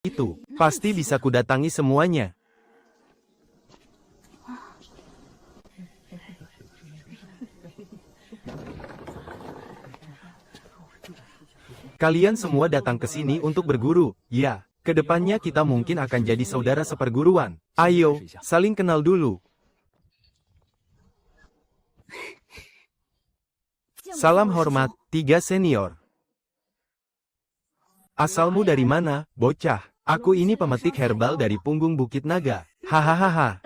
itu, pasti bisa kudatangi semuanya. Kalian semua datang ke sini untuk berguru, ya. Kedepannya kita mungkin akan jadi saudara seperguruan. Ayo, saling kenal dulu. Salam hormat, 3 senior. Asalmu dari mana, bocah? Aku ini pemetik herbal dari punggung Bukit Naga. Hahaha.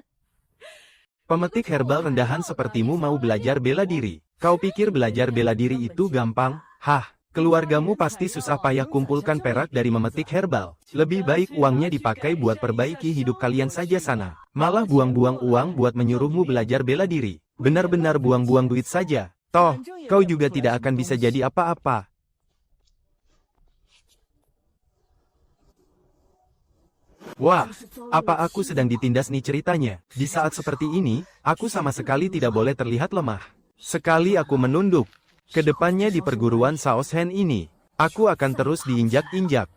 Pemetik herbal rendahan sepertimu mau belajar bela diri. Kau pikir belajar bela diri itu gampang? Hah? Keluargamu pasti susah payah kumpulkan perak dari memetik herbal. Lebih baik uangnya dipakai buat perbaiki hidup kalian saja sana. Malah buang-buang uang buat menyuruhmu belajar bela diri. Benar-benar buang-buang duit saja. Toh, kau juga tidak akan bisa jadi apa-apa. Wah, apa aku sedang ditindas nih ceritanya? Di saat seperti ini, aku sama sekali tidak boleh terlihat lemah. Sekali aku menunduk. Kedepannya di perguruan Saos Hen ini, aku akan terus diinjak-injak.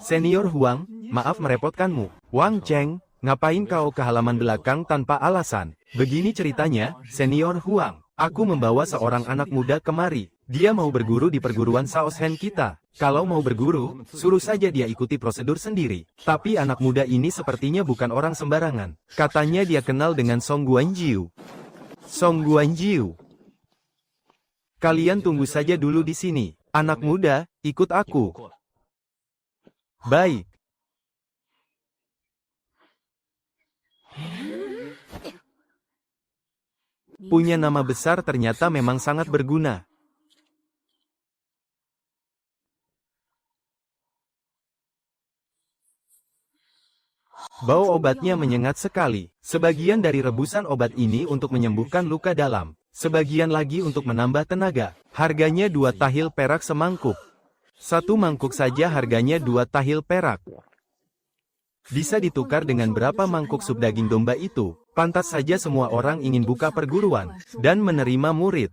Senior Huang, maaf merepotkanmu. Wang Cheng, ngapain kau ke halaman belakang tanpa alasan? Begini ceritanya, Senior Huang. Aku membawa seorang anak muda kemari. Dia mau berguru di perguruan Saos Hen kita. Kalau mau berguru, suruh saja dia ikuti prosedur sendiri. Tapi anak muda ini sepertinya bukan orang sembarangan. Katanya dia kenal dengan Song Guanjiu. Song Guanjiu. Kalian tunggu saja dulu di sini. Anak muda, ikut aku. Baik. Punya nama besar ternyata memang sangat berguna. Bau obatnya menyengat sekali. Sebagian dari rebusan obat ini untuk menyembuhkan luka dalam. Sebagian lagi untuk menambah tenaga. Harganya 2 tahil perak semangkuk. 1 mangkuk saja harganya 2 tahil perak. Bisa ditukar dengan berapa mangkuk sup daging domba itu? Pantas saja semua orang ingin buka perguruan dan menerima murid.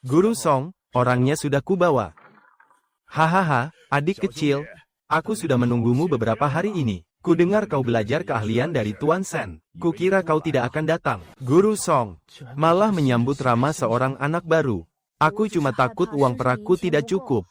Guru Song, orangnya sudah kubawa. Hahaha, adik kecil. Aku sudah menunggumu beberapa hari ini. Kudengar kau belajar keahlian dari Tuan Sen. Kukira kau tidak akan datang. Guru Song malah menyambut ramah seorang anak baru. Aku cuma takut uang perakku tidak cukup.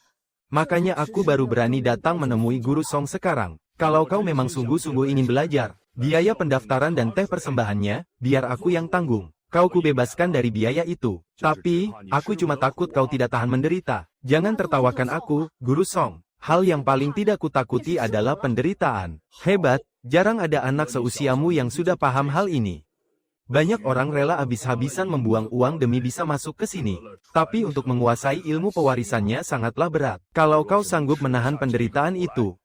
Makanya aku baru berani datang menemui Guru Song sekarang. Kalau kau memang sungguh-sungguh ingin belajar, biaya pendaftaran dan teh persembahannya, biar aku yang tanggung. Kau kubebaskan dari biaya itu. Tapi, aku cuma takut kau tidak tahan menderita. Jangan tertawakan aku, Guru Song. Hal yang paling tidak kutakuti adalah penderitaan. Hebat, jarang ada anak seusiamu yang sudah paham hal ini. Banyak orang rela habis-habisan membuang uang demi bisa masuk ke sini. Tapi untuk menguasai ilmu pewarisannya sangatlah berat. Kalau kau sanggup menahan penderitaan itu,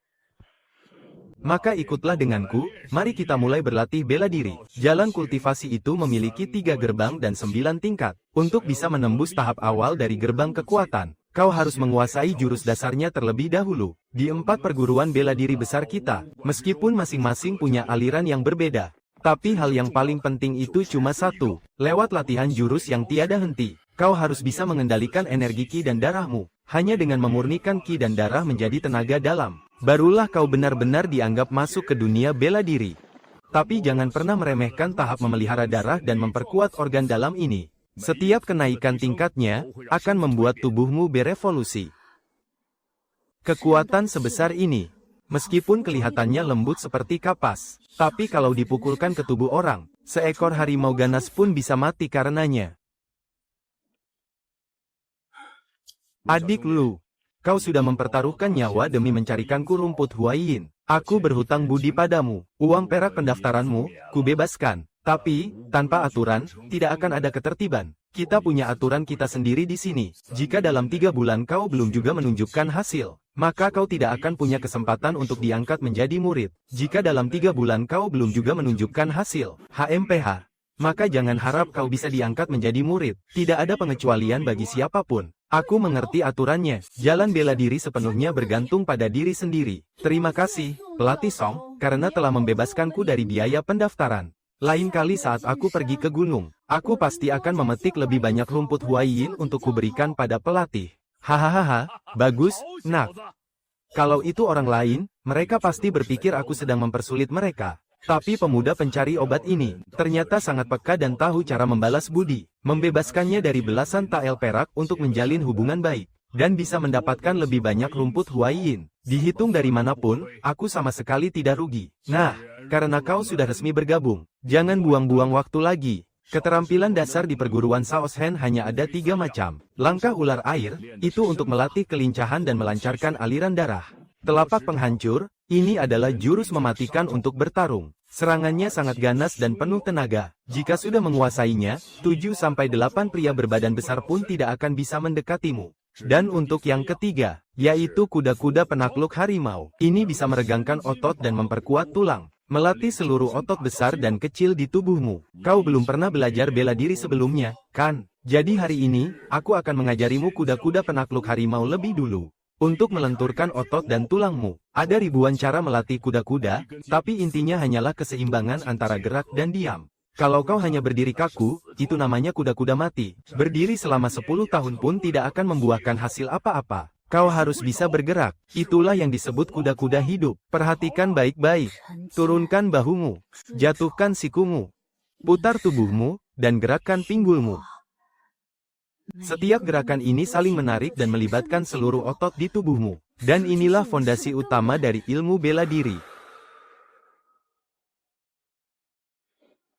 maka ikutlah denganku, mari kita mulai berlatih bela diri. Jalan kultivasi itu memiliki 3 gerbang dan 9 tingkat. Untuk bisa menembus tahap awal dari gerbang kekuatan, kau harus menguasai jurus dasarnya terlebih dahulu. Di 4 perguruan bela diri besar kita, meskipun masing-masing punya aliran yang berbeda, tapi hal yang paling penting itu cuma satu. Lewat latihan jurus yang tiada henti, kau harus bisa mengendalikan energi ki dan darahmu. Hanya dengan memurnikan ki dan darah menjadi tenaga dalam, barulah kau benar-benar dianggap masuk ke dunia bela diri. Tapi jangan pernah meremehkan tahap memelihara darah dan memperkuat organ dalam ini. Setiap kenaikan tingkatnya akan membuat tubuhmu berevolusi. Kekuatan sebesar ini, meskipun kelihatannya lembut seperti kapas, tapi kalau dipukulkan ke tubuh orang, seekor harimau ganas pun bisa mati karenanya. Adik Lu, kau sudah mempertaruhkan nyawa demi mencarikanku rumput Huayin. Aku berhutang budi padamu. Uang perak pendaftaranmu, ku bebaskan. Tapi, tanpa aturan, tidak akan ada ketertiban. Kita punya aturan kita sendiri di sini. Jika dalam 3 bulan kau belum juga menunjukkan hasil, maka kau tidak akan punya kesempatan untuk diangkat menjadi murid. Jika dalam 3 bulan kau belum juga menunjukkan hasil, HMPH, maka jangan harap kau bisa diangkat menjadi murid. Tidak ada pengecualian bagi siapapun. Aku mengerti aturannya. Jalan bela diri sepenuhnya bergantung pada diri sendiri. Terima kasih, pelatih Song, karena telah membebaskanku dari biaya pendaftaran. Lain kali saat aku pergi ke gunung, aku pasti akan memetik lebih banyak rumput Huayin untuk kuberikan pada pelatih. Hahaha, bagus, nak. Kalau itu orang lain, mereka pasti berpikir aku sedang mempersulit mereka. Tapi pemuda pencari obat ini, ternyata sangat peka dan tahu cara membalas budi, membebaskannya dari belasan tael perak untuk menjalin hubungan baik, dan bisa mendapatkan lebih banyak rumput Huaiyin. Dihitung dari manapun, aku sama sekali tidak rugi. Nah, karena kau sudah resmi bergabung, jangan buang-buang waktu lagi. Keterampilan dasar di perguruan Saoshen hanya ada 3 macam. Langkah ular air, itu untuk melatih kelincahan dan melancarkan aliran darah. Telapak penghancur, ini adalah jurus mematikan untuk bertarung. Serangannya sangat ganas dan penuh tenaga. Jika sudah menguasainya, 7-8 pria berbadan besar pun tidak akan bisa mendekatimu. Dan untuk yang ketiga, yaitu kuda-kuda penakluk harimau. Ini bisa meregangkan otot dan memperkuat tulang. Melatih seluruh otot besar dan kecil di tubuhmu. Kau belum pernah belajar bela diri sebelumnya, kan? Jadi hari ini, aku akan mengajarimu kuda-kuda penakluk harimau lebih dulu. Untuk melenturkan otot dan tulangmu. Ada ribuan cara melatih kuda-kuda, tapi intinya hanyalah keseimbangan antara gerak dan diam. Kalau kau hanya berdiri kaku, itu namanya kuda-kuda mati. Berdiri selama 10 tahun pun tidak akan membuahkan hasil apa-apa. Kau harus bisa bergerak. Itulah yang disebut kuda-kuda hidup. Perhatikan baik-baik. Turunkan bahumu. Jatuhkan sikumu. Putar tubuhmu, dan gerakkan pinggulmu. Setiap gerakan ini saling menarik dan melibatkan seluruh otot di tubuhmu. Dan inilah fondasi utama dari ilmu bela diri.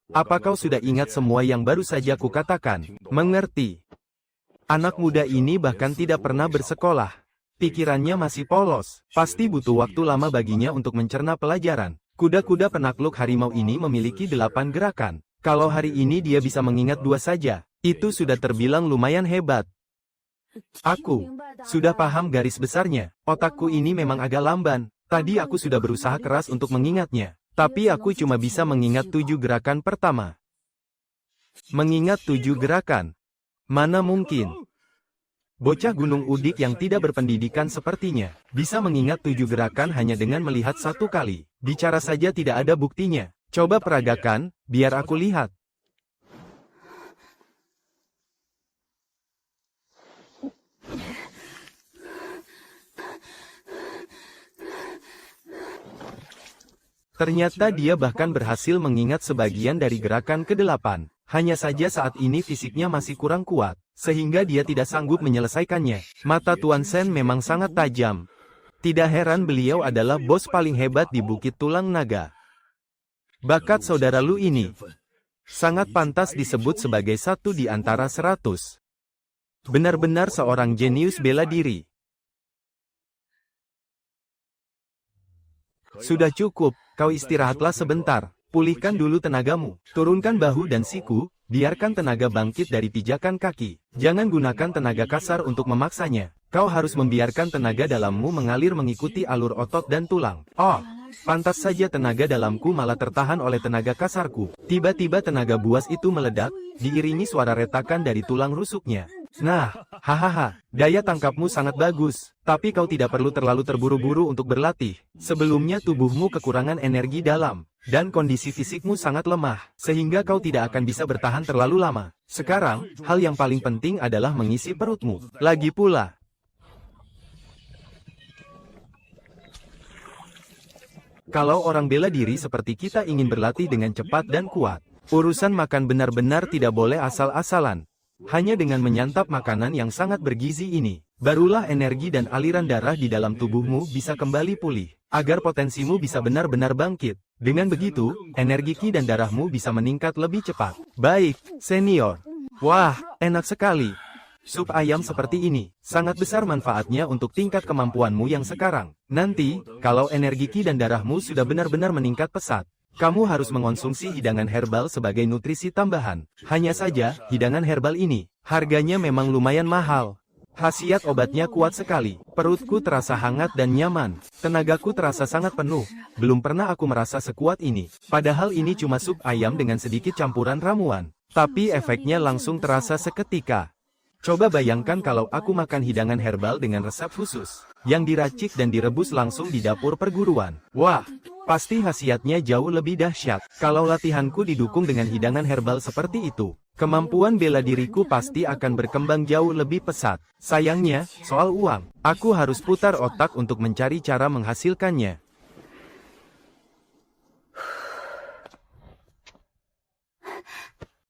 Apa kau sudah ingat semua yang baru saja kukatakan? Mengerti. Anak muda ini bahkan tidak pernah bersekolah. Pikirannya masih polos. Pasti butuh waktu lama baginya untuk mencerna pelajaran. Kuda-kuda penakluk harimau ini memiliki 8 gerakan. Kalau hari ini dia bisa mengingat 2 saja, itu sudah terbilang lumayan hebat. Aku sudah paham garis besarnya. Otakku ini memang agak lamban. Tadi aku sudah berusaha keras untuk mengingatnya. Tapi aku cuma bisa mengingat 7 gerakan pertama. Mengingat 7 gerakan. Mana mungkin. Bocah gunung udik yang tidak berpendidikan sepertinya, bisa mengingat 7 gerakan hanya dengan melihat 1 kali. Bicara saja tidak ada buktinya. Coba peragakan, biar aku lihat. Ternyata dia bahkan berhasil mengingat sebagian dari gerakan ke-8. Hanya saja saat ini fisiknya masih kurang kuat, sehingga dia tidak sanggup menyelesaikannya. Mata Tuan Sen memang sangat tajam. Tidak heran beliau adalah bos paling hebat di Bukit Tulang Naga. Bakat saudara Lu ini sangat pantas disebut sebagai 1 di antara 100. Benar-benar seorang jenius bela diri. Sudah cukup, kau istirahatlah sebentar. Pulihkan dulu tenagamu, turunkan bahu dan siku, biarkan tenaga bangkit dari pijakan kaki. Jangan gunakan tenaga kasar untuk memaksanya. Kau harus membiarkan tenaga dalammu mengalir mengikuti alur otot dan tulang. Oh, pantas saja tenaga dalamku malah tertahan oleh tenaga kasarku. Tiba-tiba tenaga buas itu meledak, diiringi suara retakan dari tulang rusuknya. Nah, hahaha, daya tangkapmu sangat bagus, tapi kau tidak perlu terlalu terburu-buru untuk berlatih. Sebelumnya tubuhmu kekurangan energi dalam, dan kondisi fisikmu sangat lemah, sehingga kau tidak akan bisa bertahan terlalu lama. Sekarang, hal yang paling penting adalah mengisi perutmu. Lagi pula, kalau orang bela diri seperti kita ingin berlatih dengan cepat dan kuat, urusan makan benar-benar tidak boleh asal-asalan. Hanya dengan menyantap makanan yang sangat bergizi ini, barulah energi dan aliran darah di dalam tubuhmu bisa kembali pulih, agar potensimu bisa benar-benar bangkit. Dengan begitu, energi ki dan darahmu bisa meningkat lebih cepat. Baik, senior. Wah, enak sekali. Sup ayam seperti ini, sangat besar manfaatnya untuk tingkat kemampuanmu yang sekarang. Nanti, kalau energi ki dan darahmu sudah benar-benar meningkat pesat, kamu harus mengonsumsi hidangan herbal sebagai nutrisi tambahan. Hanya saja, hidangan herbal ini, harganya memang lumayan mahal. Khasiat obatnya kuat sekali. Perutku terasa hangat dan nyaman. Tenagaku terasa sangat penuh. Belum pernah aku merasa sekuat ini. Padahal ini cuma sup ayam dengan sedikit campuran ramuan. Tapi efeknya langsung terasa seketika. Coba bayangkan kalau aku makan hidangan herbal dengan resep khusus, yang diracik dan direbus langsung di dapur perguruan. Wah, Pasti khasiatnya jauh lebih dahsyat. Kalau latihanku didukung dengan hidangan herbal seperti itu, kemampuan bela diriku pasti akan berkembang jauh lebih pesat. Sayangnya, soal uang, aku harus putar otak untuk mencari cara menghasilkannya.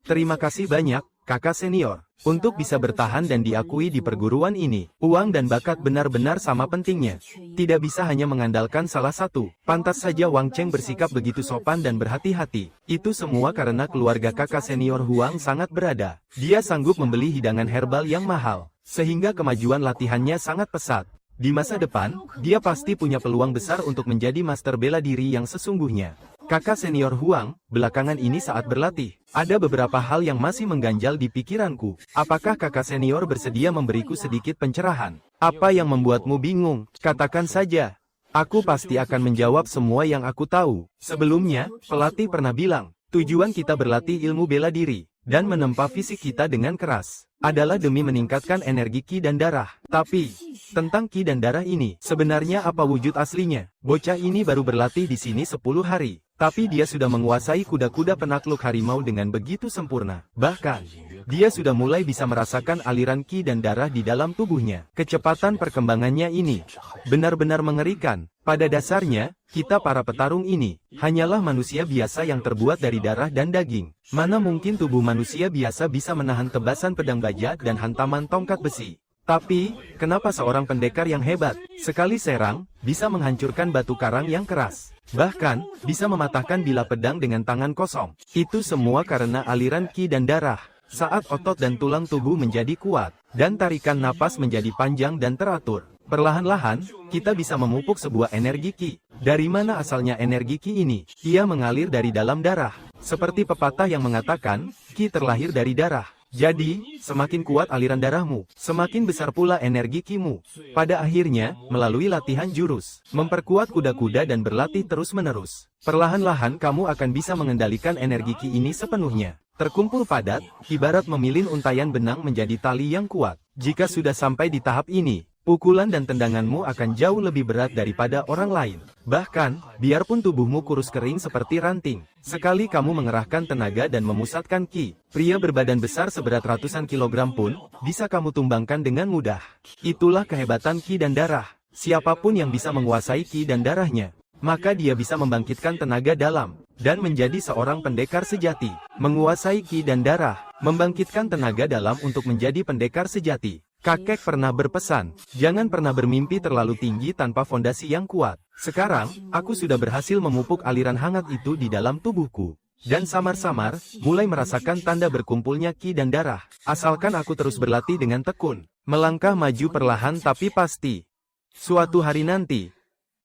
Terima kasih banyak, kakak senior. Untuk bisa bertahan dan diakui di perguruan ini, uang dan bakat benar-benar sama pentingnya. Tidak bisa hanya mengandalkan salah satu. Pantas saja Wang Cheng bersikap begitu sopan dan berhati-hati. Itu semua karena keluarga kakak senior Huang sangat berada. Dia sanggup membeli hidangan herbal yang mahal, sehingga kemajuan latihannya sangat pesat. Di masa depan, dia pasti punya peluang besar untuk menjadi master bela diri yang sesungguhnya. Kakak senior Huang, belakangan ini saat berlatih, ada beberapa hal yang masih mengganjal di pikiranku. Apakah kakak senior bersedia memberiku sedikit pencerahan? Apa yang membuatmu bingung? Katakan saja. Aku pasti akan menjawab semua yang aku tahu. Sebelumnya, pelatih pernah bilang, tujuan kita berlatih ilmu bela diri, dan menempa fisik kita dengan keras, adalah demi meningkatkan energi ki dan darah. Tapi, tentang ki dan darah ini, sebenarnya apa wujud aslinya? Bocah ini baru berlatih di sini 10 hari. Tapi dia sudah menguasai kuda-kuda penakluk harimau dengan begitu sempurna. Bahkan, dia sudah mulai bisa merasakan aliran ki dan darah di dalam tubuhnya. Kecepatan perkembangannya ini benar-benar mengerikan. Pada dasarnya, kita para petarung ini hanyalah manusia biasa yang terbuat dari darah dan daging. Mana mungkin tubuh manusia biasa bisa menahan tebasan pedang baja dan hantaman tongkat besi. Tapi, kenapa seorang pendekar yang hebat, sekali serang, bisa menghancurkan batu karang yang keras? Bahkan, bisa mematahkan bilah pedang dengan tangan kosong. Itu semua karena aliran ki dan darah. Saat otot dan tulang tubuh menjadi kuat, dan tarikan napas menjadi panjang dan teratur, perlahan-lahan, kita bisa memupuk sebuah energi ki. Dari mana asalnya energi ki ini? Ia mengalir dari dalam darah. Seperti pepatah yang mengatakan, ki terlahir dari darah. Jadi, semakin kuat aliran darahmu, semakin besar pula energi kimu. Pada akhirnya, melalui latihan jurus, memperkuat kuda-kuda dan berlatih terus-menerus, perlahan-lahan kamu akan bisa mengendalikan energi ki ini sepenuhnya. Terkumpul padat, ibarat memilin untayan benang menjadi tali yang kuat. Jika sudah sampai di tahap ini, pukulan dan tendanganmu akan jauh lebih berat daripada orang lain. Bahkan, biarpun tubuhmu kurus kering seperti ranting, sekali kamu mengerahkan tenaga dan memusatkan ki, pria berbadan besar seberat ratusan kilogram pun, bisa kamu tumbangkan dengan mudah. Itulah kehebatan ki dan darah. Siapapun yang bisa menguasai ki dan darahnya, maka dia bisa membangkitkan tenaga dalam, dan menjadi seorang pendekar sejati. Menguasai ki dan darah, membangkitkan tenaga dalam untuk menjadi pendekar sejati. Kakek pernah berpesan, jangan pernah bermimpi terlalu tinggi tanpa fondasi yang kuat. Sekarang, aku sudah berhasil memupuk aliran hangat itu di dalam tubuhku. Dan samar-samar, mulai merasakan tanda berkumpulnya ki dan darah. Asalkan aku terus berlatih dengan tekun, melangkah maju perlahan tapi pasti. Suatu hari nanti,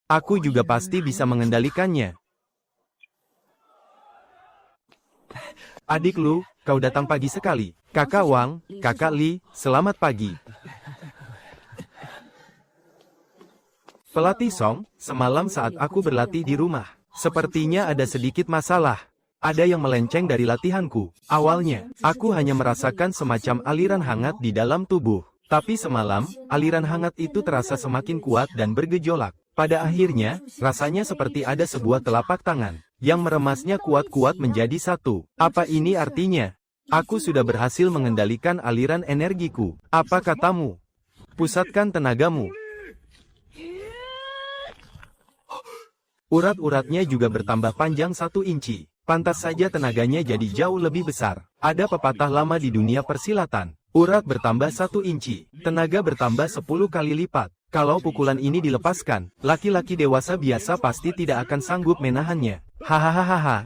aku juga pasti bisa mengendalikannya. Adik Lu, kau datang pagi sekali. Kakak Wang, kakak Li, selamat pagi. Pelatih Song, semalam saat aku berlatih di rumah, sepertinya ada sedikit masalah. Ada yang melenceng dari latihanku. Awalnya, aku hanya merasakan semacam aliran hangat di dalam tubuh. Tapi semalam, aliran hangat itu terasa semakin kuat dan bergejolak. Pada akhirnya, rasanya seperti ada sebuah telapak tangan yang meremasnya kuat-kuat menjadi satu. Apa ini artinya? Aku sudah berhasil mengendalikan aliran energiku. Apa katamu? Pusatkan tenagamu. Urat-uratnya juga bertambah panjang 1 inci. Pantas saja tenaganya jadi jauh lebih besar. Ada pepatah lama di dunia persilatan. Urat bertambah 1 inci, tenaga bertambah 10 kali lipat. Kalau pukulan ini dilepaskan, laki-laki dewasa biasa pasti tidak akan sanggup menahannya. Hahaha.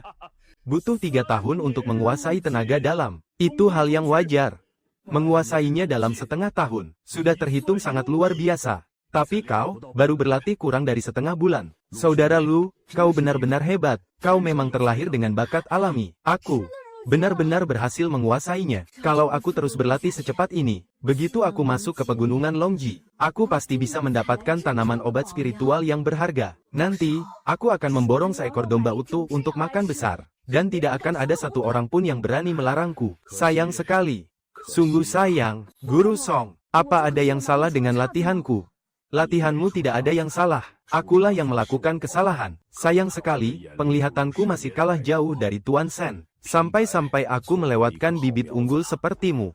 Butuh 3 tahun untuk menguasai tenaga dalam. Itu hal yang wajar. Menguasainya dalam setengah tahun, sudah terhitung sangat luar biasa. Tapi kau, baru berlatih kurang dari setengah bulan. Saudara Lu, kau benar-benar hebat. Kau memang terlahir dengan bakat alami. Aku benar-benar berhasil menguasainya. Kalau aku terus berlatih secepat ini, begitu aku masuk ke pegunungan Longji, aku pasti bisa mendapatkan tanaman obat spiritual yang berharga. Nanti, aku akan memborong seekor domba utuh untuk makan besar. Dan tidak akan ada satu orang pun yang berani melarangku. Sayang sekali. Sungguh sayang, Guru Song. Apa ada yang salah dengan latihanku? Latihanmu tidak ada yang salah. Akulah yang melakukan kesalahan. Sayang sekali, penglihatanku masih kalah jauh dari Tuan Sen. Sampai-sampai aku melewatkan bibit unggul sepertimu.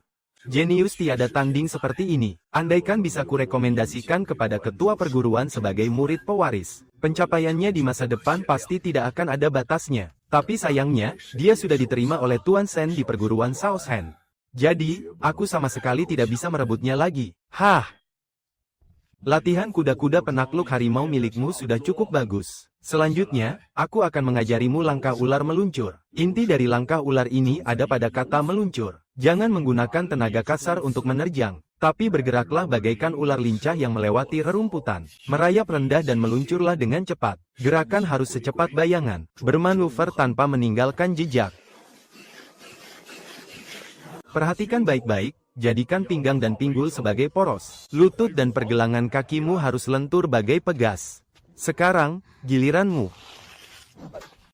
Jenius tiada tanding seperti ini. Andaikan bisa kurekomendasikan kepada ketua perguruan sebagai murid pewaris, pencapaiannya di masa depan pasti tidak akan ada batasnya. Tapi sayangnya, dia sudah diterima oleh Tuan Sen di perguruan Shaoxan. Jadi, aku sama sekali tidak bisa merebutnya lagi. Hah! Latihan kuda-kuda penakluk harimau milikmu sudah cukup bagus. Selanjutnya, aku akan mengajarimu langkah ular meluncur. Inti dari langkah ular ini ada pada kata meluncur. Jangan menggunakan tenaga kasar untuk menerjang, tapi bergeraklah bagaikan ular lincah yang melewati rerumputan. Merayap rendah dan meluncurlah dengan cepat. Gerakan harus secepat bayangan, bermanuver tanpa meninggalkan jejak. Perhatikan baik-baik. Jadikan pinggang dan pinggul sebagai poros. Lutut dan pergelangan kakimu harus lentur bagai pegas. Sekarang, giliranmu.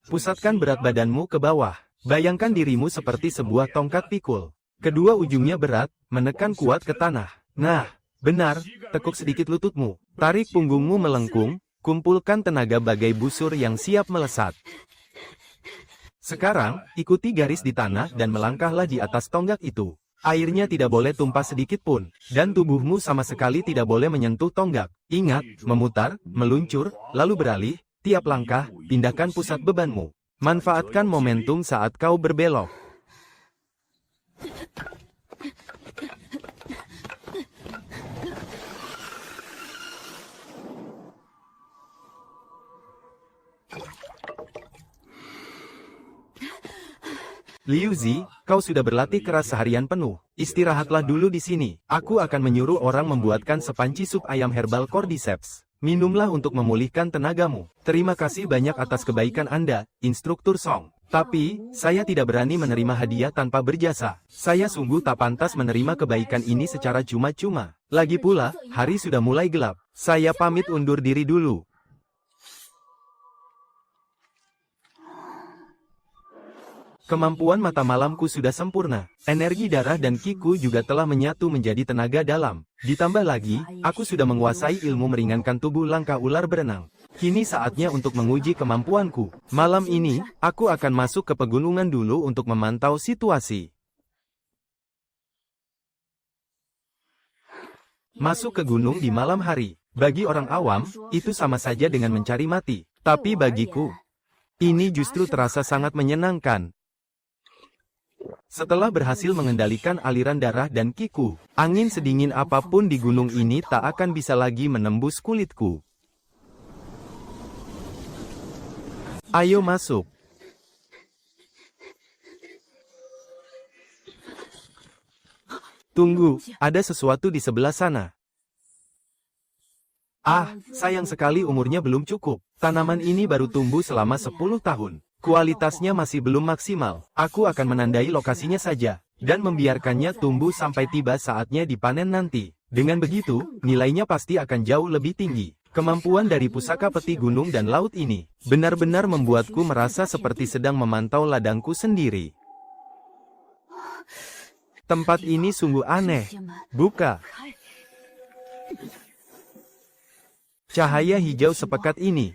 Pusatkan berat badanmu ke bawah. Bayangkan dirimu seperti sebuah tongkat pikul. Kedua ujungnya berat, menekan kuat ke tanah. Nah, benar, tekuk sedikit lututmu. Tarik punggungmu melengkung, kumpulkan tenaga bagai busur yang siap melesat. Sekarang, ikuti garis di tanah dan melangkahlah di atas tonggak itu. Airnya tidak boleh tumpah sedikit pun, dan tubuhmu sama sekali tidak boleh menyentuh tonggak. Ingat, memutar, meluncur, lalu beralih, tiap langkah, pindahkan pusat bebanmu. Manfaatkan momentum saat kau berbelok. Liu Zi, kau sudah berlatih keras seharian penuh. Istirahatlah dulu di sini. Aku akan menyuruh orang membuatkan sepanci sup ayam herbal cordyceps. Minumlah untuk memulihkan tenagamu. Terima kasih banyak atas kebaikan Anda, Instruktur Song. Tapi, saya tidak berani menerima hadiah tanpa berjasa. Saya sungguh tak pantas menerima kebaikan ini secara cuma-cuma. Lagi pula, hari sudah mulai gelap. Saya pamit undur diri dulu. Kemampuan mata malamku sudah sempurna. Energi darah dan kiku juga telah menyatu menjadi tenaga dalam. Ditambah lagi, aku sudah menguasai ilmu meringankan tubuh langkah ular berenang. Kini saatnya untuk menguji kemampuanku. Malam ini, aku akan masuk ke pegunungan dulu untuk memantau situasi. Masuk ke gunung di malam hari. Bagi orang awam, itu sama saja dengan mencari mati. Tapi bagiku, ini justru terasa sangat menyenangkan. Setelah berhasil mengendalikan aliran darah dan kiku, angin sedingin apapun di gunung ini tak akan bisa lagi menembus kulitku. Ayo masuk. Tunggu, ada sesuatu di sebelah sana. Ah, sayang sekali umurnya belum cukup. Tanaman ini baru tumbuh selama 10 tahun. Kualitasnya masih belum maksimal. Aku akan menandai lokasinya saja, dan membiarkannya tumbuh sampai tiba saatnya dipanen nanti. Dengan begitu, nilainya pasti akan jauh lebih tinggi. Kemampuan dari pusaka peti gunung dan laut ini, benar-benar membuatku merasa seperti sedang memantau ladangku sendiri. Tempat ini sungguh aneh. Buka. Cahaya hijau sepekat ini.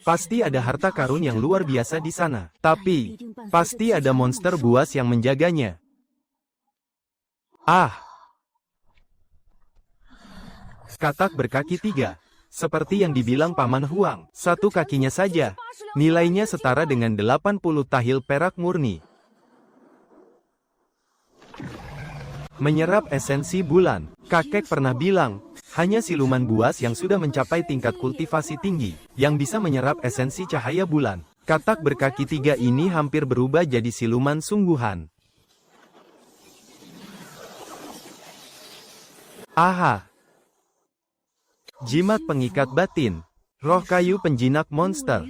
Pasti ada harta karun yang luar biasa di sana. Tapi, pasti ada monster buas yang menjaganya. Ah! Katak berkaki 3. Seperti yang dibilang Paman Huang. Satu kakinya saja. Nilainya setara dengan 80 tahil perak murni. Menyerap esensi bulan. Kakek pernah bilang, hanya siluman buas yang sudah mencapai tingkat kultivasi tinggi, yang bisa menyerap esensi cahaya bulan. Katak berkaki 3 ini hampir berubah jadi siluman sungguhan. Aha! Jimat pengikat batin. Roh kayu penjinak monster.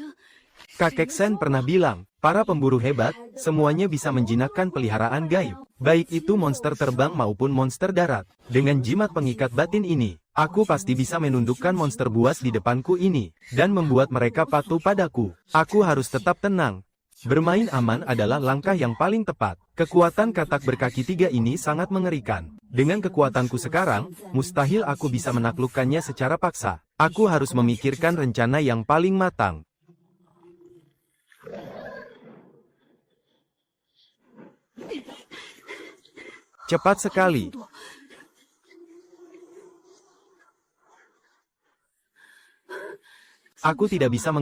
Kakek Sen pernah bilang, para pemburu hebat, semuanya bisa menjinakkan peliharaan gaib. Baik itu monster terbang maupun monster darat. Dengan jimat pengikat batin ini, aku pasti bisa menundukkan monster buas di depanku ini, dan membuat mereka patuh padaku. Aku harus tetap tenang. Bermain aman adalah langkah yang paling tepat. Kekuatan katak berkaki 3 ini sangat mengerikan. Dengan kekuatanku sekarang, mustahil aku bisa menaklukkannya secara paksa. Aku harus memikirkan rencana yang paling matang. Cepat sekali. Aku tidak bisa